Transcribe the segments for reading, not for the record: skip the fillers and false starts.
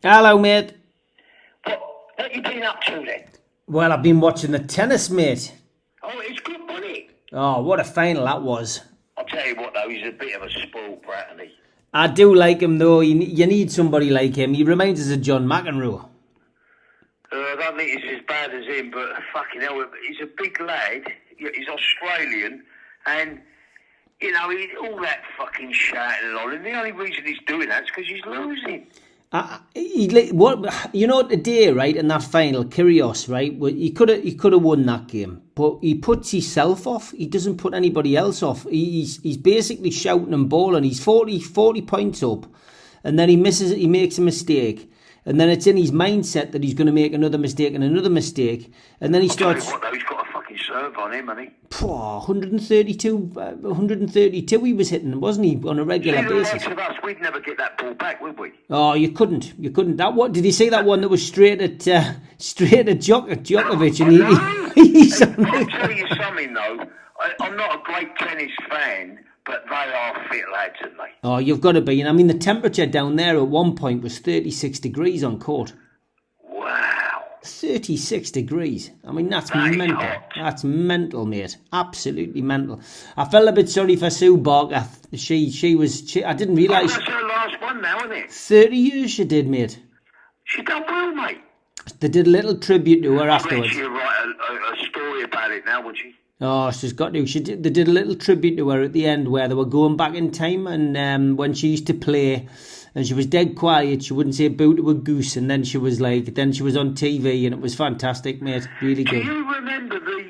Hello, mate. What you been up to then? Well, I've been watching the tennis, mate. Oh, it's good, wasn't it? Oh, what a final that was. I'll tell you what though, he's a bit of a spoiled brat, isn't he? I do like him, though. You need somebody like him. He reminds us of John McEnroe. I don't think he's as bad as him, but fucking hell, he's a big lad. He's Australian, and all that fucking shouting and all. And the only reason he's doing that is because he's losing. Today, right, in that final, Kyrgios, right, he could have won that game, but he puts himself off. He doesn't put anybody else off. He's basically shouting and bawling. He's 40 points up, and then he makes a mistake, and then it's in his mindset that he's going to make another mistake, and then he starts. What though, he's got a fucking serve on him, hasn't he? 132 he was hitting, wasn't he, on a regular basis? The likes of us, we'd never get that ball back, would we? Oh, you couldn't. That what did he say? That one that was straight at Djokovic, and he's. I'll tell you something though. I'm not a great tennis fan, but they are fit lads, aren't they? Oh, you've got to be. And I mean, the temperature down there at one point was 36 degrees on court. Wow. 36 degrees. I mean, that's mental. Hot. That's mental, mate. Absolutely mental. I felt a bit sorry for Sue Barker. She I didn't realise. That's her last one now, isn't it? 30 years she did, mate. She done well, mate. They did a little tribute to her afterwards. She'll write a story about it now, would she? Oh, she's got to. They did a little tribute to her at the end where they were going back in time, and when she used to play, and she was dead quiet. She wouldn't say a boo to a goose, and then she was on TV, and it was fantastic, mate. Really good. Do you remember the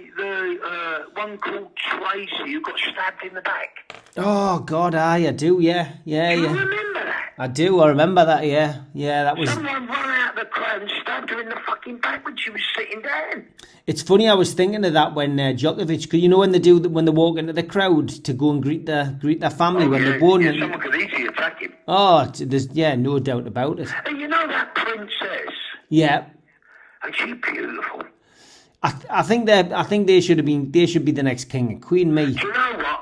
one called Tracy who got stabbed in the back? Oh God, I do. Yeah. Do you remember that? I do. I remember that. Yeah. That was. Someone ran out of the crowd and stabbed her in the fucking back when she was sitting down. It's funny. I was thinking of that when Djokovic, because when they walk into the crowd to go and greet their family when they won. Yeah, someone could easily attack him. Oh, there's no doubt about it. And you know that princess? Yeah. And she's beautiful. I think they should be the next king and queen. Me. Do you know what?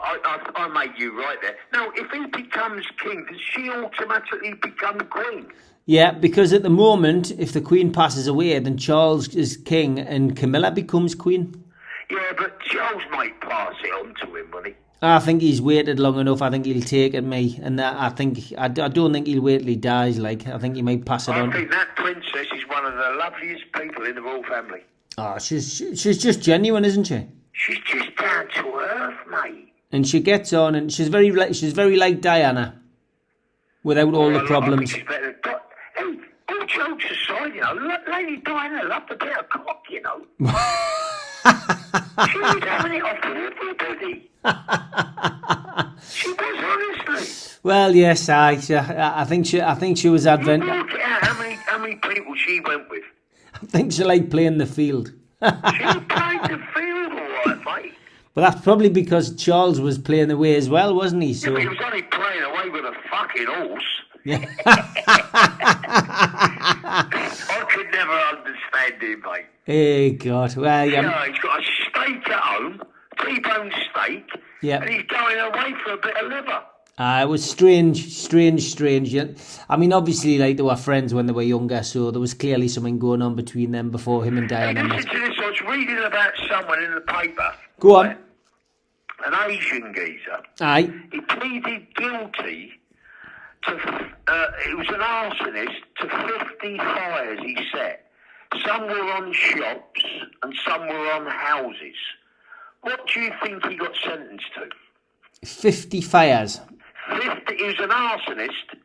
I made you right there. Now, if he becomes king, does she automatically become queen? Yeah, because at the moment, if the Queen passes away, then Charles is king and Camilla becomes queen. Yeah, but Charles might pass it on to him, won't he? I think he's waited long enough. I think he'll take it, me, and I don't think he'll wait till he dies. I think he might pass it on. I think that princess is one of the loveliest people in the royal family. Oh, she's just genuine, isn't she? She's just down to earth, mate. And she gets on, and she's very like Diana, without all the problems. I think she's better. But, hey, all jokes aside, Lady Diana loved a bit of cock, She was having it off with everybody. She was, honestly. Well, yes, I think she was advent. Work it out how many people she went with. I think she liked playing the field. She played the field all right, mate. But that's probably because Charles was playing the way as well, wasn't he? So yeah, but he was only playing away with a fucking horse. Yeah. I could never understand him, mate. Hey, God. Well, yeah. He's got a steak at home, T-bone steak, and he's going away for a bit of liver. It was strange. I mean, obviously, they were friends when they were younger, so there was clearly something going on between them before him and Diana. Listen to this. I was reading about someone in the paper. Go on. An Asian geezer. Aye. He pleaded guilty to, it was an arsonist, to 50 fires he set. Some were on shops and some were on houses. What do you think he got sentenced to? 50 fires. 50. He was an arsonist,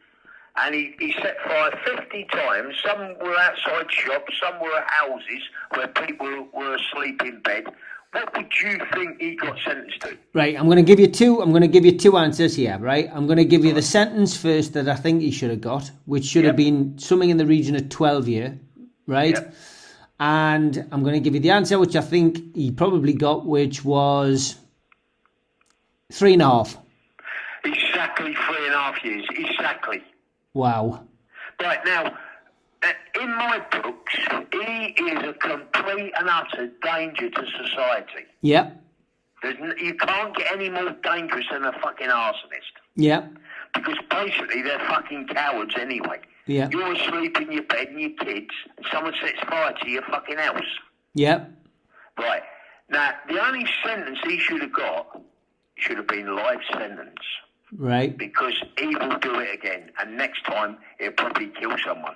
and he set fire 50 times. Some were outside shops, some were houses where people were asleep in bed. What would you think he got sentenced to? Right, I'm going to give you two answers here, right? I'm going to give you the sentence first that I think he should have got, which should have been something in the region of 12 years, right? Yep. And I'm going to give you the answer which I think he probably got, which was 3.5. Exactly 3.5 years. Exactly. Wow. Right, now, in my books, he is a complete and utter danger to society. Yep. You can't get any more dangerous than a fucking arsonist. Yep. Because basically they're fucking cowards anyway. Yeah. You're asleep in your bed and your kids, and someone sets fire to your fucking house. Yeah. Right. Now, the only sentence he should have got should have been life sentence. Right. Because he will do it again, and next time he'll probably kill someone.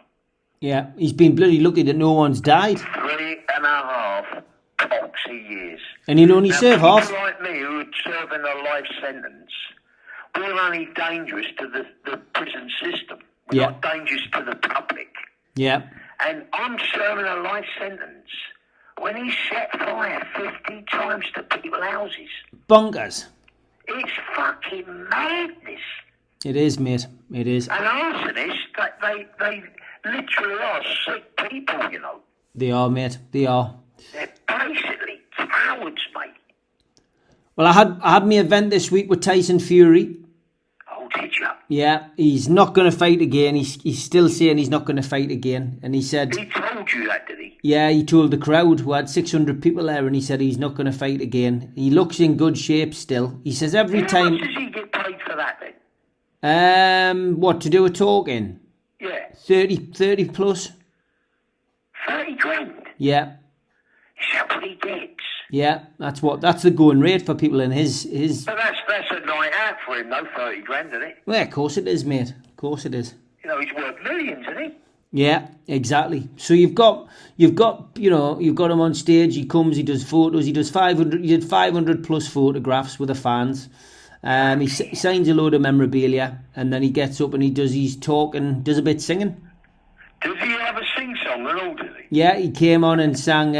Yeah. He's been bloody lucky that no one's died. 3.5 poxy years. And he'll only serve half. People like me who are serving a life sentence, we're only dangerous to the prison system. We're not dangerous to the public. Yeah. And I'm serving a life sentence when he set fire 50 times to people's houses. Bonkers. It's fucking madness. It is, mate. It is. And arsonists, they literally are sick people, you know. They are, mate. They are. They're basically cowards, mate. Well, I had my event this week with Tyson Fury. Oh, did you? Yeah, he's not going to fight again. He's still saying he's not going to fight again. And he said... He told you that, did he? Yeah, he told the crowd, who had 600 people there, and he said he's not going to fight again. He looks in good shape still. He says every time... How much does he get paid for that, then? What, to do a talking? Yeah. 30 plus. 30 grand? Yeah. Is that what he gets? Yeah, that's the going rate for people in his... But that's a night out for him, though, 30 grand, isn't it? Well, of course it is, mate. Of course it is. You know, he's worth millions, isn't he? Yeah, exactly. So you've got him on stage. He comes, he does photos. He did 500 plus photographs with the fans. He signs a load of memorabilia, and then he gets up and he does his talk and does a bit singing. Does he have a sing song and all? Does he? Yeah, he came on and sang.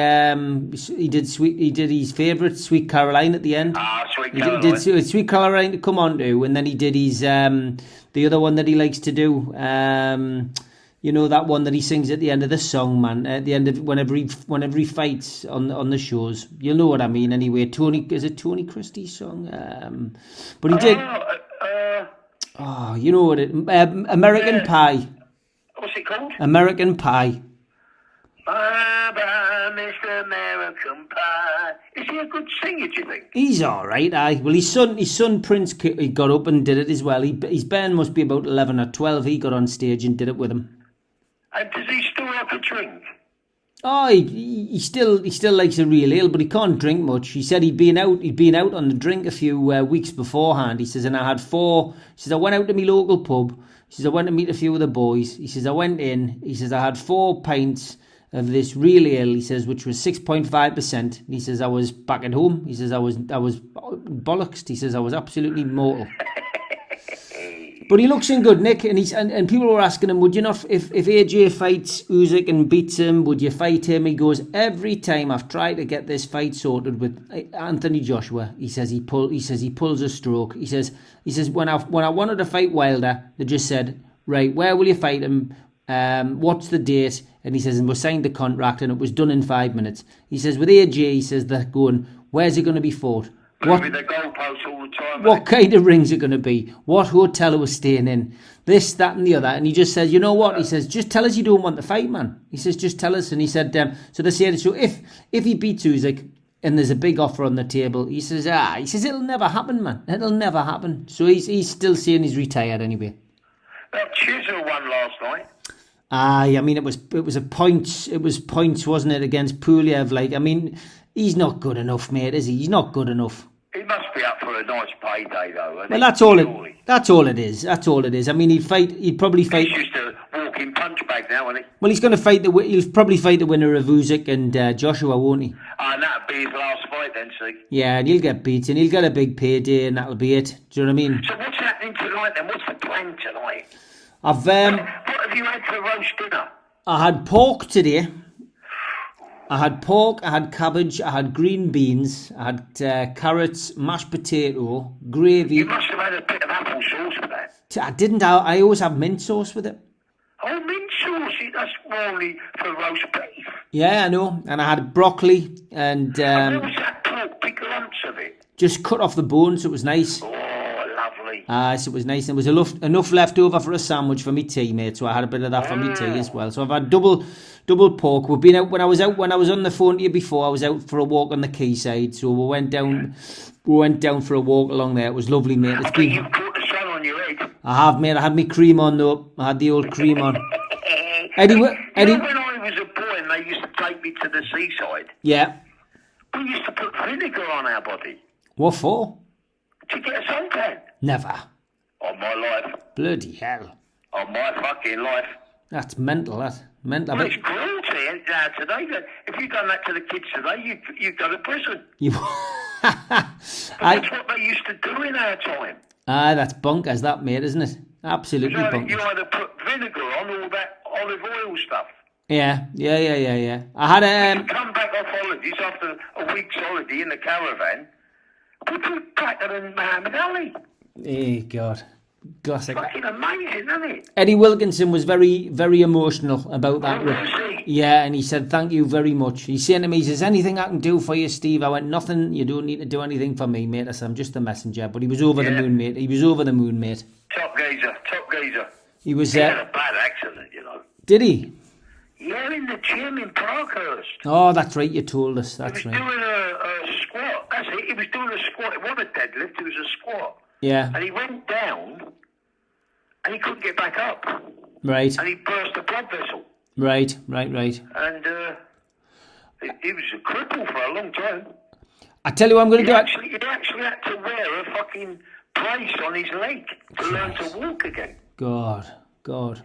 He did his favourite Sweet Caroline at the end. Sweet Caroline. He did Sweet Caroline to come on to, and then he did his the other one that he likes to do. You know, that one that he sings at the end of the song, man. At the end of whenever he fights on the shows, you'll know what I mean. Anyway, is it Tony Christie's song? But he did. You know what American Pie. What's it called? American Pie. Bye, Mr. American Pie. Is he a good singer, do you think? He's all right, aye. Well, his son Prince, he got up and did it as well. His band must be about 11 or 12. He got on stage and did it with him. And does he still like a drink? Oh, he still likes a real ale, but he can't drink much. He said he'd been out on the drink a few weeks beforehand. He says, and I had 4. He says, I went out to my local pub. He says, I went to meet a few of the boys. He says, I went in. He says, I had 4 pints of this real ale. He says, which was 6.5%. He says, I was back at home. He says, I was bollocksed. He says, I was absolutely mortal. But he looks in good nick, and people were asking him, would you not, if AJ fights Usyk and beats him, would you fight him? He goes, every time I've tried to get this fight sorted with Anthony Joshua, he says he pulls a stroke. He says when I wanted to fight Wilder, they just said, right, where will you fight him? What's the date? And he says, and we signed the contract, and it was done in 5 minutes. He says with AJ, he says they're going, where's it going to be fought? Moving the goalposts all the time. What kind of ring's it going to be? What hotel are we staying in? This, that and the other. And he just says, you know what? He says, just tell us you don't want the fight, man. He says, just tell us. And he said, so they said, so if he beats Usyk and there's a big offer on the table, he says, it'll never happen, man. It'll never happen. So he's still saying he's retired anyway. Well, Chisel won last night. I mean, it was points, wasn't it, against Pulev? Like, I mean, he's not good enough, mate, is he? He's not good enough. He must be up for a nice payday, though. Well, that's all it is. That's all it is. I mean, he'd probably fight. He's just a walking punch bag now, isn't he? Well, he'll probably fight the winner of Usyk and Joshua, won't he? And that'll be his last fight then, see? Yeah, and he'll get beaten. He'll get a big payday, and that'll be it. Do you know what I mean? So what's happening tonight then? What's the plan tonight? What have you had for roast dinner? I had pork today. I had pork, I had cabbage, I had green beans, I had carrots, mashed potato, gravy. You must have had a bit of apple sauce with that. I didn't. I always have mint sauce with it. Oh, mint sauce, that's only for roast beef. Yeah, I know. And I had broccoli and... and what was that pork? Big lumps of it? Just cut off the bones, so it was nice. Oh, lovely. So it was nice. There was enough left over for a sandwich for me tea, mate. So I had a bit of that for me tea as well. So I've had double pork. We've been out when I was on the phone to you before. I was out for a walk on the quayside. So we went down for a walk along there. It was lovely, mate. You've put the sun on your head. I have, mate. I had my cream on though. I had the old cream on. Eddie, You Eddie, know when I was a boy and they used to take me to the seaside, yeah. we used to put vinegar on our body What for? to get a suntan. Never. On my life. Bloody hell. On my fucking life. That's mental, that. Mental. Well, it's cruelty today. If you'd done that to the kids today, you'd go to prison. That's what they used to do in our time. That's bonkers, that, mate, isn't it? Absolutely bonkers. You either put vinegar on all that olive oil stuff. Yeah. I had You come back off holidays after a week's holiday in the caravan, put it back in Mohammed Ali. Hey, God. Classic. Fucking amazing, isn't it? Eddie Wilkinson was very, very emotional about that. Was he? Yeah, and he said, thank you very much. He's saying to me, he says, anything I can do for you, Steve? I went, nothing. You don't need to do anything for me, mate. I said, I'm just a messenger. But he was over the moon, mate. He was over the moon, mate. Top geezer. He was He had a bad accident, you know. Did he? Yeah, in the gym in Parkhurst. Oh, that's right. You told us. That's He was right. doing a squat. That's it. He was doing a squat. It wasn't a deadlift. It was a squat. Yeah. And he went down, and he couldn't get back up. Right. And he burst a blood vessel. Right. And he was a cripple for a long time. I tell you what I'm going to do. He actually had to wear a fucking brace on his leg to learn to walk again. God.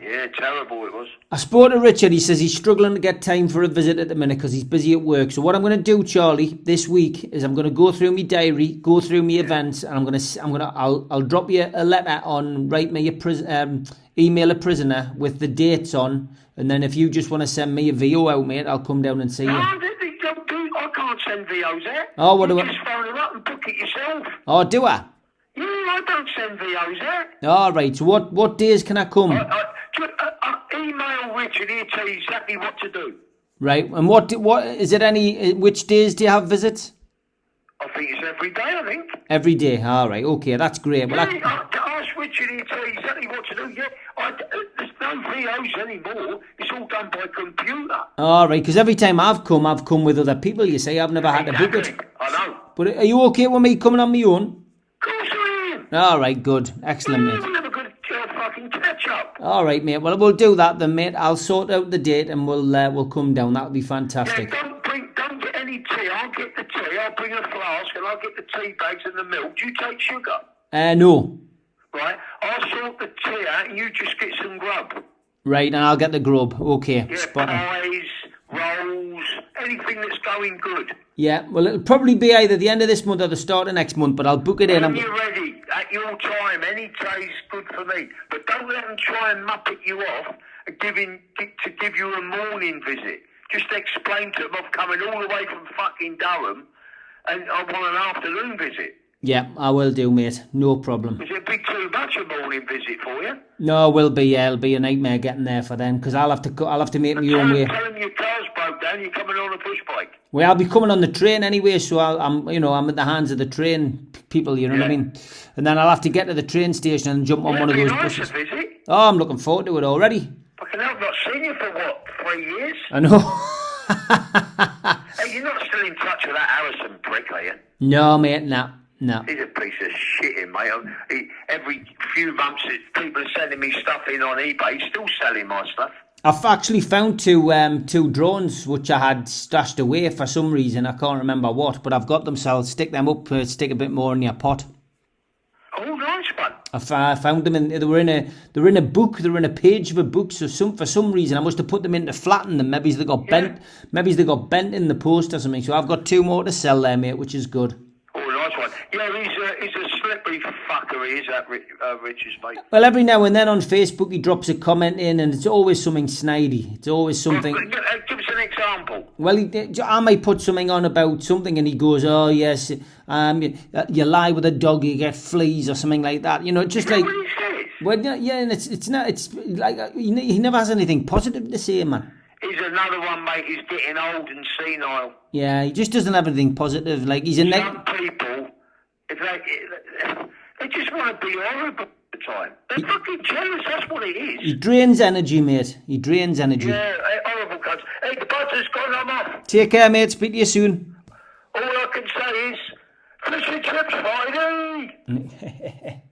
Yeah, terrible it was. I spoke to Richard. He says he's struggling to get time for a visit at the minute because he's busy at work. So what I'm going to do, Charlie, this week is I'm going to go through my diary, go through my events, and I'll drop you a letter on, write me email a prisoner with the dates on, and then if you just want to send me a VO out, mate, I'll come down and see you. No, I can't send VOs out. Oh, what do I? Just phone them up and book it yourself. Oh, do I? Yeah, I don't send VOs out. All right. So what days can I come? Email Richard, he'll tell you exactly what to do. Right. And what is it? Which days do you have visits? I think it's every day, I think. Every day. All right. Okay, that's great. Well, ask Richard, he'll tell you exactly what to do. Yeah, there's no VOs anymore. It's all done by computer. All right. Because every time I've come with other people. You say I've never had to book it. I know. But are you okay with me coming on my own? Of course I am. All right. Good. Excellent, mate. We'll have a good fucking catch up. All right, mate. Well, we'll do that then, mate. I'll sort out the date and we'll come down. That'll be fantastic. Yeah, don't get any tea. I'll get the tea. I'll bring a flask and I'll get the tea bags and the milk. Do you take sugar? No. Right. I'll sort the tea out and you just get some grub. Right, and I'll get the grub. Okay. Yeah, Spot on. pies, rolls, anything that's going good. Yeah, well, it'll probably be either the end of this month or the start of next month, but I'll book it in. When you're ready, at your time, any day's good for me. But don't let them try and muppet you off and to give you a morning visit. Just explain to them I'm coming all the way from fucking Durham and I want an afternoon visit. Yeah, I will do, mate. No problem. Is it be too much a morning visit for you? No, it will be. Yeah, it'll be a nightmare getting there for them because I'll have to make my own way. Tell them your car's broke down. You're coming on a push bike. Well, I'll be coming on the train anyway, so I'm at the hands of the train people. You know what I mean? And then I'll have to get to the train station and jump on one of those buses. Visit. Oh, I'm looking forward to it already. Fucking hell, I've not seen you for what, 3 years? I know. Hey, you're not still in touch with that Arson prick, are you? No, mate, no. He's a piece of shit, mate. Every few months, people are sending me stuff in on eBay. He's still selling my stuff. I've actually found two drones which I had stashed away for some reason. I can't remember what, but I've got them, so I'll stick them up, stick a bit more in your pot. Oh, nice one. I found them they were in a book. They were in a page of a book. So for some reason I must have put them in to flatten them. Maybe they got bent. Maybe they got bent in the post or something. So I've got 2 more to sell there, mate, which is good. Oh, nice one. Yeah, he's a slippery fucker. He is that Rich's mate. Well, every now and then on Facebook he drops a comment in, and it's always something snidey. It's always something. Give us an example. Well, I might put something on about something, and he goes, "Oh yes, you lie with a dog, you get fleas or something like that." You know, just like. What he says? Well, yeah, and it's not. It's like he never has anything positive to say, man. He's another one, mate. He's getting old and senile. Yeah, he just doesn't have anything positive. Like he's a Some people, if they just want to be horrible all the time. They're fucking jealous. That's what it is. He drains energy, mate. He drains energy. Yeah, horrible cunts. Hey, the butter's gone. I'm off. Take care, mate. Speak to you soon. All I can say is, fish and chips Friday.